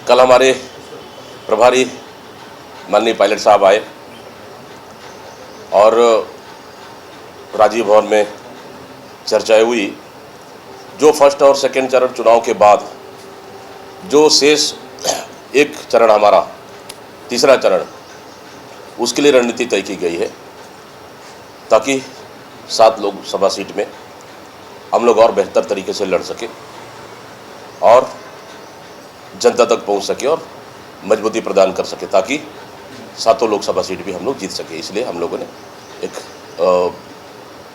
कल हमारे प्रभारी माननीय पायलट साहब आए और राजीव भवन में चर्चाएं हुई। जो फर्स्ट और सेकंड चरण चुनाव के बाद जो शेष एक चरण हमारा तीसरा चरण, उसके लिए रणनीति तय की गई है ताकि 7 लोकसभा सीट में हम लोग और बेहतर तरीके से लड़ सके और जनता तक पहुंच सके और मजबूती प्रदान कर सके ताकि 7 लोकसभा सीट भी हम लोग जीत सके। इसलिए हम लोगों ने एक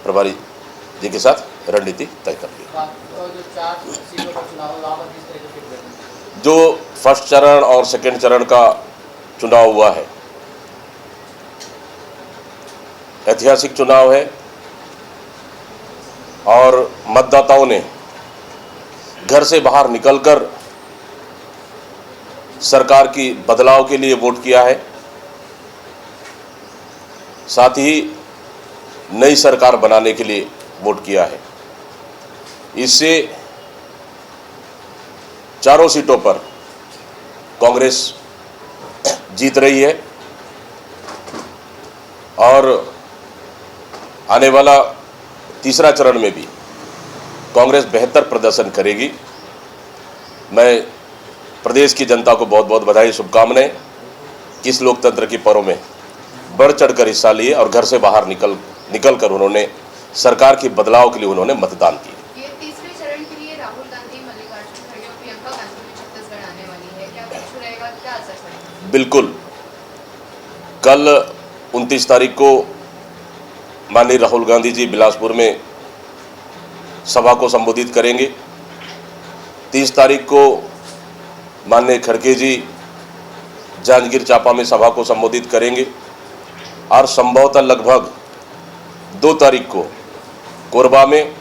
प्रभारी जी के साथ रणनीति तय कर ली। जो फर्स्ट चरण और सेकंड चरण का चुनाव हुआ है, ऐतिहासिक चुनाव है और मतदाताओं ने घर से बाहर निकलकर सरकार की बदलाव के लिए वोट किया है। साथ ही नई सरकार बनाने के लिए वोट किया है। इससे चारों सीटों पर कांग्रेस जीत रही है और आने वाला तीसरा चरण में भी कांग्रेस बेहतर प्रदर्शन करेगी। मैं प्रदेश की जनता को बहुत बहुत बधाई, शुभकामनाएं कि इस लोकतंत्र की पर्व में बढ़ चढ़कर हिस्सा लिए और घर से बाहर निकल कर उन्होंने सरकार की बदलाव के लिए उन्होंने मतदान किया। ये तीसरे चरण के लिए राहुल गांधी, मल्लिकार्जुन खड़गे और प्रियंका गांधी भी छत्तीसगढ़ आने वाली है, क्या कुछ रहेगा, क्या असर पड़ेगा? बिल्कुल, कल 29 तारीख को माननीय राहुल गांधी जी बिलासपुर में सभा को संबोधित करेंगे। 30 तारीख को माननीय खड़गे जी जांजगीर चांपा में सभा को संबोधित करेंगे और संभवतः लगभग 2 तारीख को कोरबा में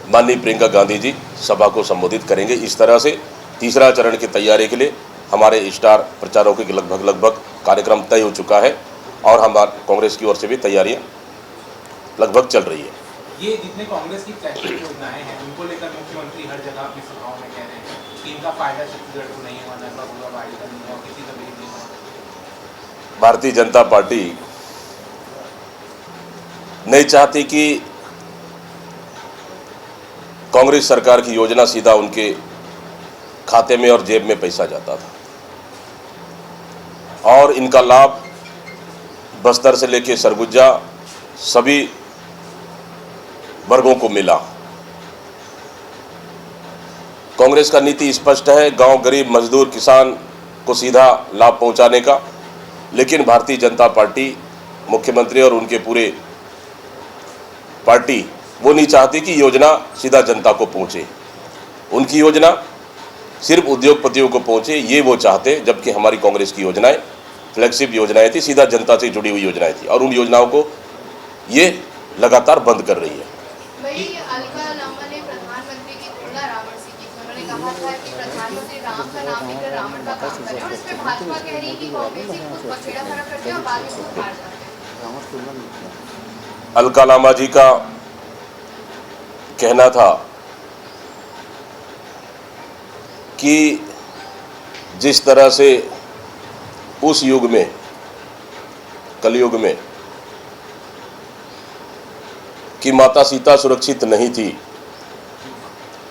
माननीय प्रियंका गांधी जी सभा को संबोधित करेंगे। इस तरह से तीसरा चरण की तैयारी के लिए हमारे स्टार प्रचारकों की लगभग कार्यक्रम तय हो चुका है और हमारे कांग्रेस की ओर से भी तैयारियां लगभग चल रही है। ये जितने कांग्रेस की फ्लैगशिप योजनाएं हैं, उनको लेकर मुख्यमंत्री हर जगह अपनी सभाओं में कह रहे हैं कि इनका फायदा छत्तीसगढ़ को नहीं होना, किसी का भी नहीं होना। भारतीय जनता पार्टी नहीं चाहती कि कांग्रेस सरकार की योजना सीधा उनके खाते में और जेब में पैसा जाता था और इनका लाभ बस्तर से लेकर सरगुजा सभी वर्गों को मिला। कांग्रेस का नीति स्पष्ट है, गांव, गरीब, मजदूर, किसान को सीधा लाभ पहुंचाने का। लेकिन भारतीय जनता पार्टी, मुख्यमंत्री और उनके पूरे पार्टी वो नहीं चाहती कि योजना सीधा जनता को पहुंचे। उनकी योजना सिर्फ उद्योगपतियों को पहुंचे, ये वो चाहते। जबकि हमारी कांग्रेस की योजनाएं फ्लैगशिप योजनाएं थी, सीधा जनता से जुड़ी हुई योजनाएं थी और उन योजनाओं को ये लगातार बंद कर रही है। अलका लामा ने प्रधानमंत्री की तुलना रावण से की। उन्होंने कहा था कि प्रधानमंत्री राम का नाम लेकर रावण का काम करें और इसमें भाजपा कह रही है कि कांग्रेस ही खुद पखेड़ा खड़ा करते हैं और बाद में खुद हार जाते हैं। अलका लामा जी का कहना था कि जिस तरह से उस युग में, कलयुग में, कि माता सीता सुरक्षित नहीं थी,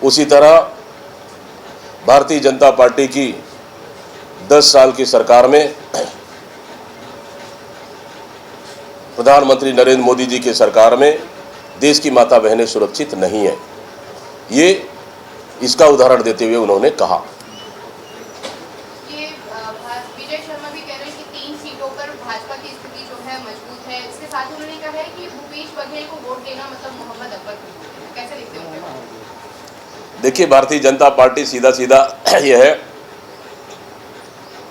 उसी तरह भारतीय जनता पार्टी की 10 साल की सरकार में प्रधानमंत्री नरेंद्र मोदी जी की सरकार में देश की माता बहनें सुरक्षित नहीं है। ये इसका उदाहरण देते हुए उन्होंने कहा। विजय शर्मा भी कह रहे हैं कि 3 सीटों पर भाजपा की स्थिति जो है मजबूत है। इसके साथ उन्होंने कहा है कि भूपेश बघेल को वोट देना मतलब मोहम्मद अकबर को वोट देना। कैसे देखते हो? देखिए, भारतीय जनता पार्टी सीधा यह है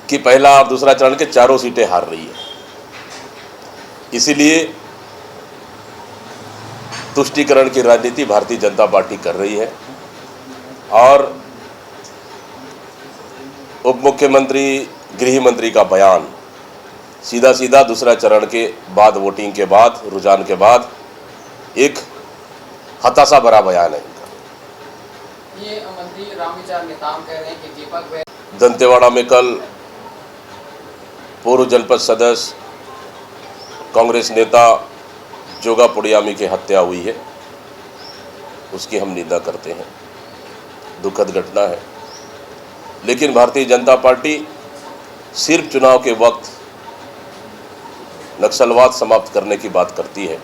कि पहला और दूसरा चरण के चारों सीटें हार रही है। इसीलिए तुष्टीकरण की राजनीति भारतीय जनता पार्टी कर रही है और उप मुख्यमंत्री, गृह मंत्री का बयान सीधा दूसरा चरण के बाद, वोटिंग के बाद, रुझान के बाद एक हताशा भरा बयान है इनका। ये मंत्री रामविचार नेताम कह रहे हैं कि दंतेवाड़ा में कल पूर्व जनपद सदस्य कांग्रेस नेता जोगा पुड़ियामी की हत्या हुई है, उसकी हम निंदा करते हैं। दुखद घटना है, लेकिन भारतीय जनता पार्टी सिर्फ चुनाव के वक्त नक्सलवाद समाप्त करने की बात करती है,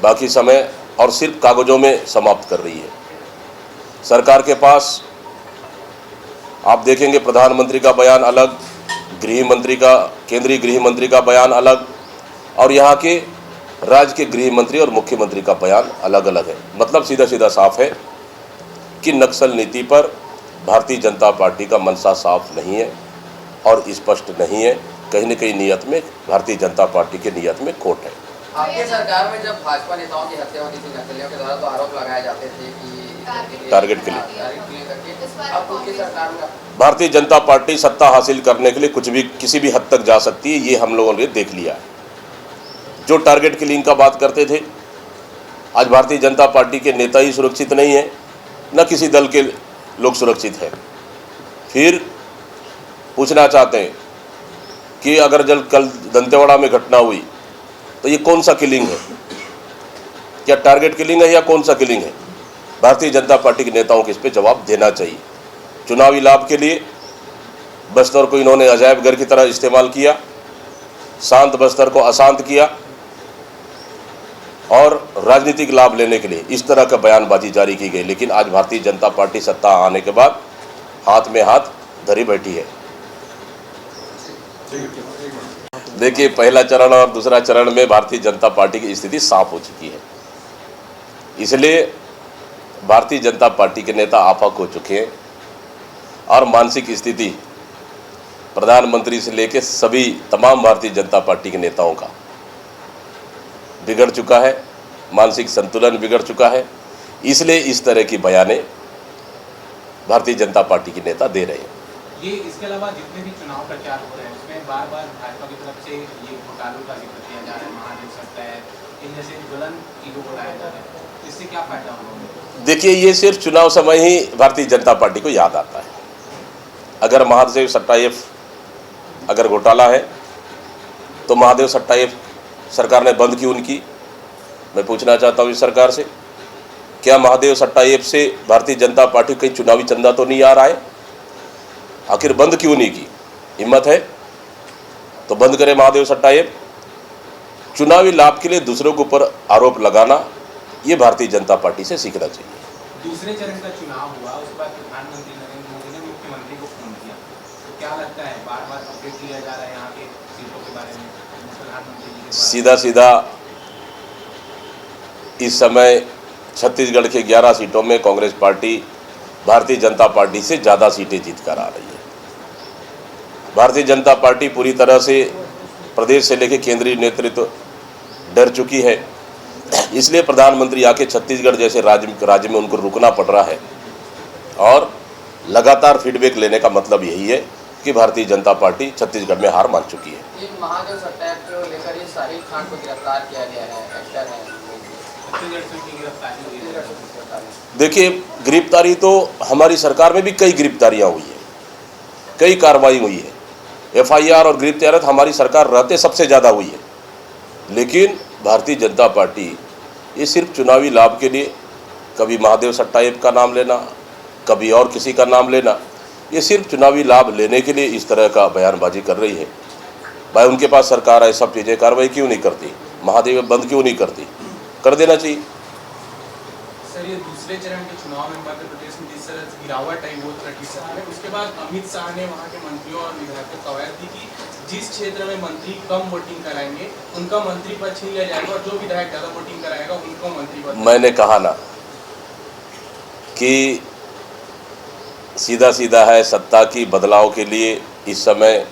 बाकी समय और सिर्फ कागजों में समाप्त कर रही है। सरकार के पास आप देखेंगे प्रधानमंत्री का बयान अलग, गृह मंत्री का, केंद्रीय गृह मंत्री का बयान अलग, और यहाँ के राज्य के गृह मंत्री और मुख्यमंत्री का बयान अलग अलग है। मतलब सीधा सीधा साफ है कि नक्सल नीति पर भारतीय जनता पार्टी का मनसा साफ नहीं है और स्पष्ट नहीं है। कहीं न कहीं नियत में, भारतीय जनता पार्टी के नियत में खोट है। आपकी सरकार में जब भाजपा नेताओं की हत्या होती थी नक्सलियों के द्वारा, तो आरोप लगाए जाते थे कि टारगेट के लिए करके। अब उनकी सरकार में भारतीय जनता पार्टी सत्ता हासिल करने के लिए कुछ भी, किसी भी हद तक जा सकती है, ये हम लोगों ने देख लिया है। जो टारगेट किलिंग का बात करते थे, आज भारतीय जनता पार्टी के नेता ही सुरक्षित नहीं है, न किसी दल के लोग सुरक्षित हैं। फिर पूछना चाहते हैं कि अगर जब कल दंतेवाड़ा में घटना हुई तो ये कौन सा किलिंग है? क्या टारगेट किलिंग है या कौन सा किलिंग है? भारतीय जनता पार्टी के नेताओं को इस पर जवाब देना चाहिए। चुनावी लाभ के लिए बस्तर को इन्होंने अजायब घर की तरह इस्तेमाल किया, शांत बस्तर को अशांत किया, और राजनीतिक लाभ लेने के लिए इस तरह का बयानबाजी जारी की गई। लेकिन आज भारतीय जनता पार्टी सत्ता आने के बाद हाथ में हाथ धरी बैठी है। देखिए, पहला चरण और दूसरा चरण में भारतीय जनता पार्टी की स्थिति साफ हो चुकी है। इसलिए भारतीय जनता पार्टी के नेता आफाक हो चुके हैं और मानसिक स्थिति प्रधानमंत्री से लेकर सभी तमाम भारतीय जनता पार्टी के नेताओं का बिगड़ चुका है, मानसिक संतुलन बिगड़ चुका है। इसलिए इस तरह की बयानें भारतीय जनता पार्टी के नेता दे रहे हैं। ये इसके अलावा जितने भी चुनाव प्रचार हो रहे हैं उसमें बार बार भाजपा की तरफ से ये घोटालों का जिक्र किया जा रहा है, महादेव सट्टा है, इन जैसे ज्वलन ईगो बढ़ाया जा रहा है। इससे क्या फायदा होगा? देखिए, ये सिर्फ चुनाव समय ही भारतीय जनता पार्टी को याद आता है। अगर महादेव सट्टा अगर घोटाला है तो महादेव सट्टा सरकार ने बंद क्यों नहीं की? मैं पूछना चाहता हूँ इस सरकार से, क्या महादेव सट्टा से भारतीय जनता पार्टी कहीं चुनावी चंदा तो नहीं आ रहा है? आखिर बंद क्यों नहीं की? हिम्मत है तो बंद करे महादेव सट्टा। चुनावी लाभ के लिए दूसरों के ऊपर आरोप लगाना, ये भारतीय जनता पार्टी से सीखना चाहिए। दूसरे चरण का चुनाव हुआ, उसके बाद प्रधानमंत्री नरेंद्र मोदी ने मुख्यमंत्री को फोन किया, तो क्या लगता है बार बार अपडेट किया जा रहा है यहाँ के सीटों के बारे में प्रधानमंत्री जी के? सीधा सीधा इस समय छत्तीसगढ़ के 11 सीटों में कांग्रेस पार्टी भारतीय जनता पार्टी से ज़्यादा सीटें जीत कर आ रही है। भारतीय जनता पार्टी पूरी तरह से प्रदेश से लेकर केंद्रीय नेतृत्व डर चुकी है। इसलिए प्रधानमंत्री आके छत्तीसगढ़ जैसे राज्य में उनको रुकना पड़ रहा है, और लगातार फीडबैक लेने का मतलब यही है कि भारतीय जनता पार्टी छत्तीसगढ़ में हार मान चुकी है। महादेव सट्टा को लेकर ये शाहिद खान को गिरफ्तार किया गया है, एक्टर है। देखिए, गिरफ्तारी तो हमारी सरकार में भी कई गिरफ्तारियां हुई है, कई कार्रवाई हुई है। एफआईआर और गिरफ्तारियां हमारी सरकार रहते सबसे ज़्यादा हुई है। लेकिन भारतीय जनता पार्टी ये सिर्फ चुनावी लाभ के लिए कभी महादेव सट्टा का नाम लेना, कभी और किसी का नाम लेना, ये सिर्फ चुनावी लाभ लेने के लिए इस तरह का बयानबाजी कर रही है। भाई, उनके पास सरकार है, सब चीज़ें कार्रवाई क्यों नहीं करती? महादेव बंद क्यों नहीं करती? कर देना चाहिए। सर, ये दूसरे चरण के चुनाव में मध्य प्रदेश में जिस तरह गिरावट आई वो 30% में, उसके बाद अमित शाह ने वहाँ के मंत्रियों और विधायकों को कवायद दी कि जिस क्षेत्र में मंत्री कम वोटिंग कराएंगे उनका मंत्री पद छीन लिया जाएगा, और जो विधायक ज़्यादा वोटिंग कराएगा उनको मंत्री पद। मैंने कहा ना कि सीधा सीधा है, सत्ता की बदलाव के लिए इस समय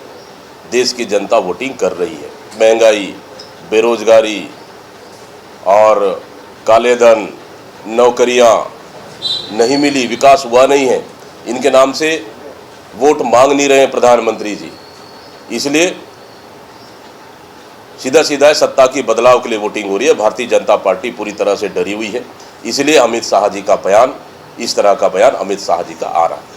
देश की जनता वोटिंग कर रही है। महंगाई, बेरोजगारी और काले धन, नौकरियां नहीं मिली, विकास हुआ नहीं है, इनके नाम से वोट मांग नहीं रहे हैं प्रधानमंत्री जी। इसलिए सीधा सीधा सत्ता की बदलाव के लिए वोटिंग हो रही है। भारतीय जनता पार्टी पूरी तरह से डरी हुई है। इसलिए अमित शाह जी का बयान, इस तरह का बयान अमित शाह जी का आ रहा है।